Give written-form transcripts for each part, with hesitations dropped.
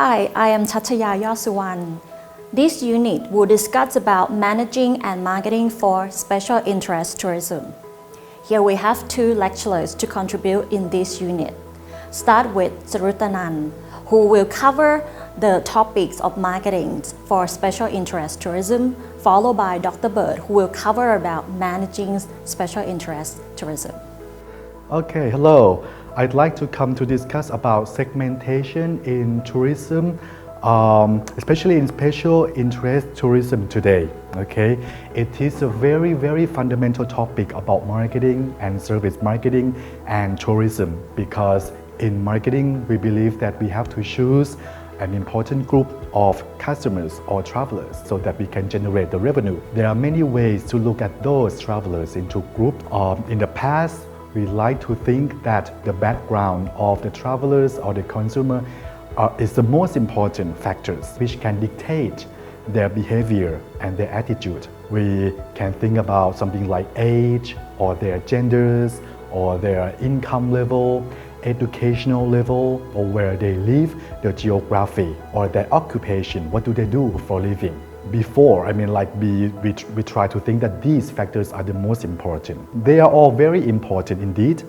Hi, I am Chataya Yosuwan. This unit will discuss about managing and marketing for special interest tourism. Here we have two lecturers to contribute in this unit. Start with Sarutanan, who will cover the topics of marketing for special interest tourism, followed by Dr. Bird, who will cover about managing special interest tourism. Okay, hello. I'd like to come to discuss about segmentation in tourism, especially in special interest tourism today. Okay, it is a very fundamental topic about marketing and service marketing and tourism, because in marketing we believe that we have to choose an important group of customers or travelers so that we can generate the revenue. There are many ways to look at those travelers into groups. In the past, we like to think that the background of the travelers or the consumer is the most important factors which can dictate their behavior and their attitude. We can think about something like age or their genders or their income level, educational level, or where they live, their geography or their occupation, what do they do for a living. Before, we try to think that these factors are the most important. They are all very important indeed.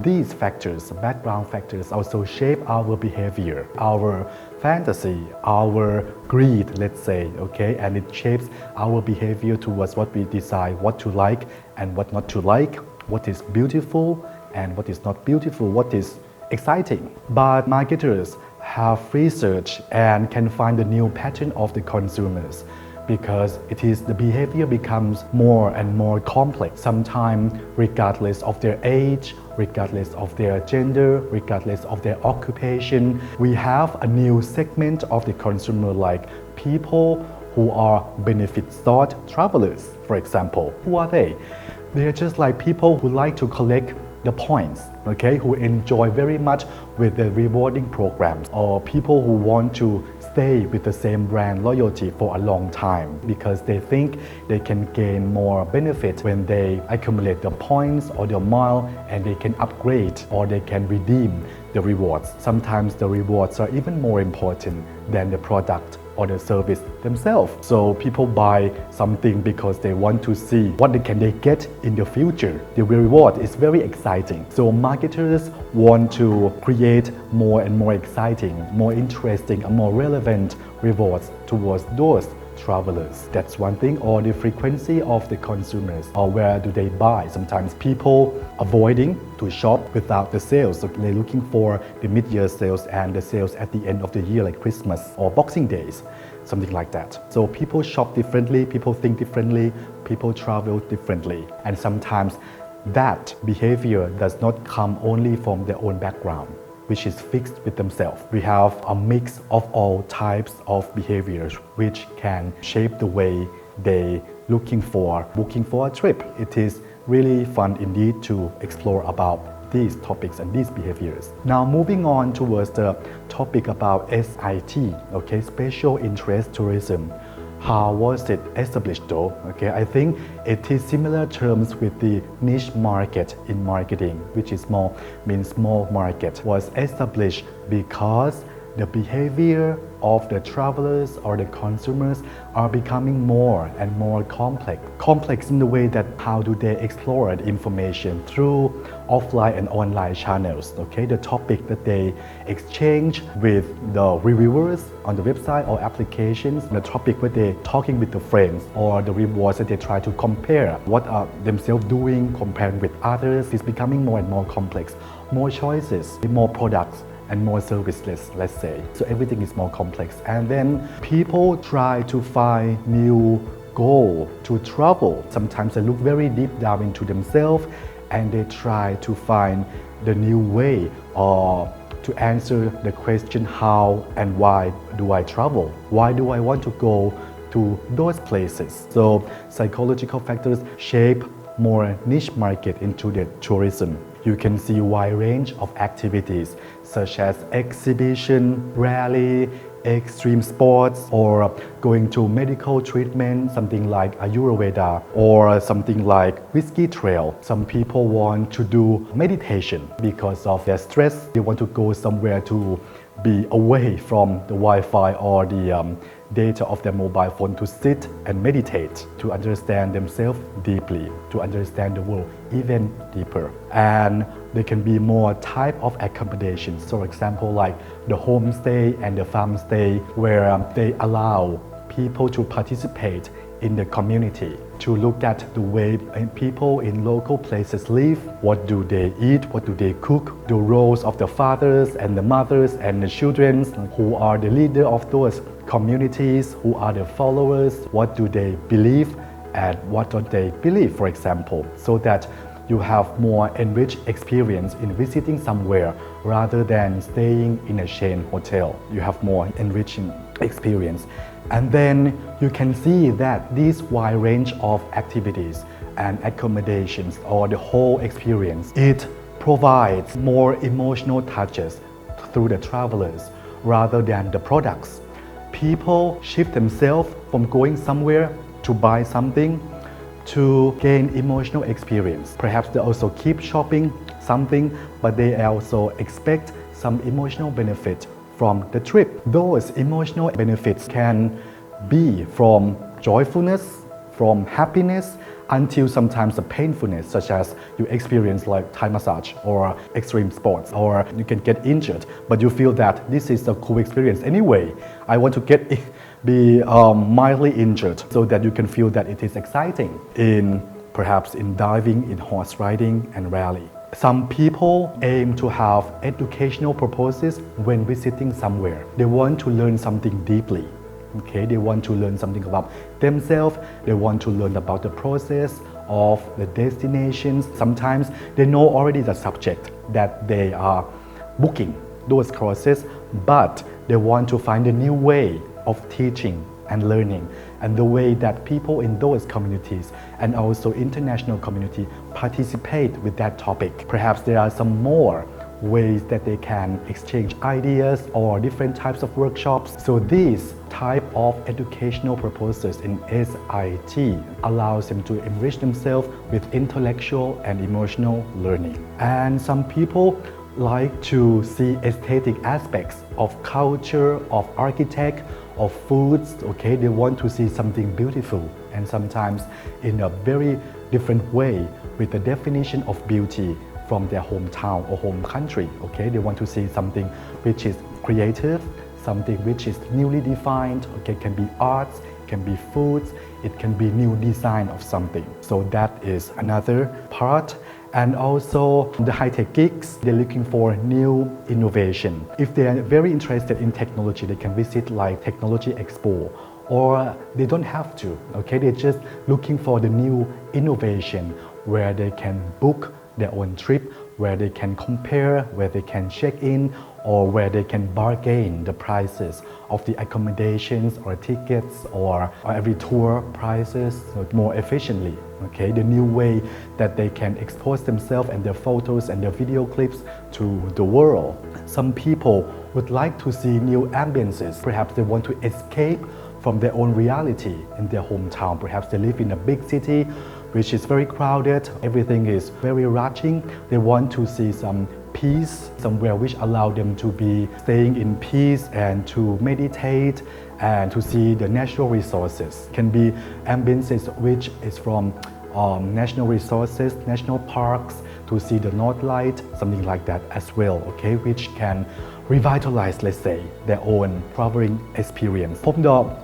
These factors, background factors, also shape our behavior, our fantasy, our greed, let's say, okay? And it shapes our behavior towards what we decide, what to like and what not to like, what is beautiful and what is not beautiful, what is exciting. But marketers have researched and can find the new pattern of the consumers, because the behavior becomes more and more complex, sometimes regardless of their age, regardless of their gender, regardless of their occupation. We have a new segment of the consumer, like people who are benefit-sought travelers, for example. Who are they? They are just like people who like to collect the points, okay, who enjoy very much with the rewarding programs, or people who want to stay with the same brand loyalty for a long time because they think they can gain more benefit when they accumulate the points or the mile, and they can upgrade or they can redeem the rewards. Sometimes the rewards are even more important than the product or the service themselves. So people buy something because they want to see what they get in the future. The reward is very exciting. So marketers want to create more and more exciting, more interesting and more relevant rewards towards those travelers. That's one thing. Or the frequency of the consumers, or where do they buy. Sometimes people avoiding to shop without the sales, so they're looking for the mid-year sales and the sales at the end of the year, like Christmas or Boxing Days, something like that. So people shop differently, people think differently, people travel differently, and sometimes that behavior does not come only from their own background, which is fixed with themselves. We have a mix of all types of behaviors which can shape the way they booking for a trip. It is really fun indeed to explore about these topics and these behaviors. Now moving on towards the topic about SIT, okay, special interest tourism. How was it established though? Okay, I think it is similar terms with the niche market in marketing, which is small market, was established because the behavior of the travelers or the consumers are becoming more and more complex. Complex in the way that how do they explore the information through offline and online channels, okay? The topic that they exchange with the reviewers on the website or applications, the topic where they're talking with the friends, or the rewards that they try to compare what are themselves doing comparing with others is becoming more and more complex. More choices, more products, and more serviceless, let's say. So everything is more complex. And then people try to find new goal to travel. Sometimes they look very deep down into themselves and they try to find the new way or to answer the question how and why do I travel? Why do I want to go to those places? So psychological factors shape more niche market into the tourism. You can see a wide range of activities such as exhibition, rally, extreme sports, or going to medical treatment, something like Ayurveda, or something like whiskey trail. Some people want to do meditation because of their stress. They want to go somewhere to be away from the Wi-Fi or the data of their mobile phone to sit and meditate, to understand themselves deeply, to understand the world even deeper. And there can be more type of accommodations. So, for example, like the homestay and the farm stay, where they allow people to participate in the community, to look at the way people in local places live, what do they eat, what do they cook, the roles of the fathers and the mothers and the children, who are the leader of those communities, who are the followers, what do they believe and what don't they believe, for example, so that you have more enriched experience in visiting somewhere rather than staying in a chain hotel. You have more enriching experience. And then you can see that this wide range of activities and accommodations, or the whole experience, it provides more emotional touches through the travelers rather than the products. People shift themselves from going somewhere to buy something to gain emotional experience. Perhaps they also keep shopping something, but they also expect some emotional benefit from the trip. Those emotional benefits can be from joyfulness, from happiness, until sometimes the painfulness, such as you experience like Thai massage or extreme sports, or you can get injured, but you feel that this is a cool experience anyway. I want to be mildly injured so that you can feel that it is exciting, perhaps in diving, in horse riding and rally. Some people aim to have educational purposes when visiting somewhere. They want to learn something deeply. Okay, they want to learn something about themselves. They want to learn about the process of the destinations. Sometimes they know already the subject that they are booking those courses, but they want to find a new way of teaching and learning, and the way that people in those communities and also international community participate with that topic. Perhaps there are some more ways that they can exchange ideas or different types of workshops. So these type of educational proposals in SIT allows them to enrich themselves with intellectual and emotional learning. And some people like to see aesthetic aspects of culture, of architect, of foods. Okay, they want to see something beautiful, and sometimes in a very different way with the definition of beauty from their hometown or home country. Okay, they want to see something which is creative, something which is newly defined. Okay, it can be arts, it can be foods, it can be new design of something. So that is another part. And also the high-tech geeks, they're looking for new innovation. If they are very interested in technology, they can visit like Technology Expo, or they don't have to. Okay, they're just looking for the new innovation where they can book their own trip, where they can compare, where they can check in, or where they can bargain the prices of the accommodations or tickets or every tour prices more efficiently. Okay, the new way that they can expose themselves and their photos and their video clips to the world. Some people would like to see new ambiences. Perhaps they want to escape from their own reality in their hometown. Perhaps they live in a big city which is very crowded, everything is very rushing. They want to see some peace, somewhere which allow them to be staying in peace and to meditate and to see the natural resources. Can be ambiences which is from national resources, national parks, to see the North Light, something like that as well, okay, which can revitalize, let's say, their own traveling experience. From the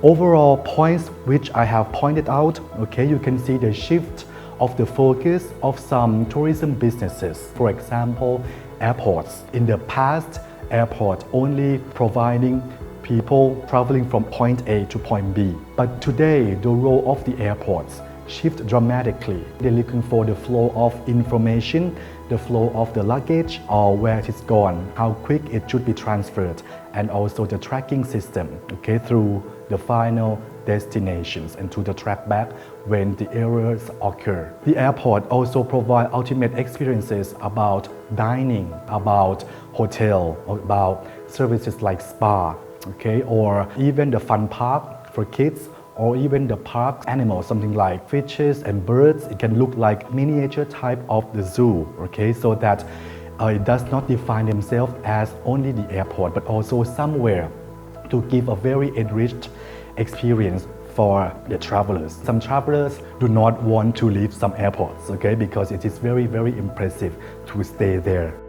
overall points which I have pointed out, okay, you can see the shift of the focus of some tourism businesses. For example, airports. In the past, airport only providing people traveling from point A to point B. But today, the role of the airports shift dramatically. They're looking for the flow of information, the flow of the luggage, or where it is gone, how quick it should be transferred, and also the tracking system, okay, through the final destinations and to the track back when the errors occur. The airport also provide ultimate experiences about dining, about hotel, about services like spa, okay, or even the fun park for kids, or even the park animals, something like fishes and birds. It can look like miniature type of the zoo, okay, so that it does not define themselves as only the airport, but also somewhere to give a very enriched experience for the travelers. Some travelers do not want to leave some airports, okay, because it is very, very impressive to stay there.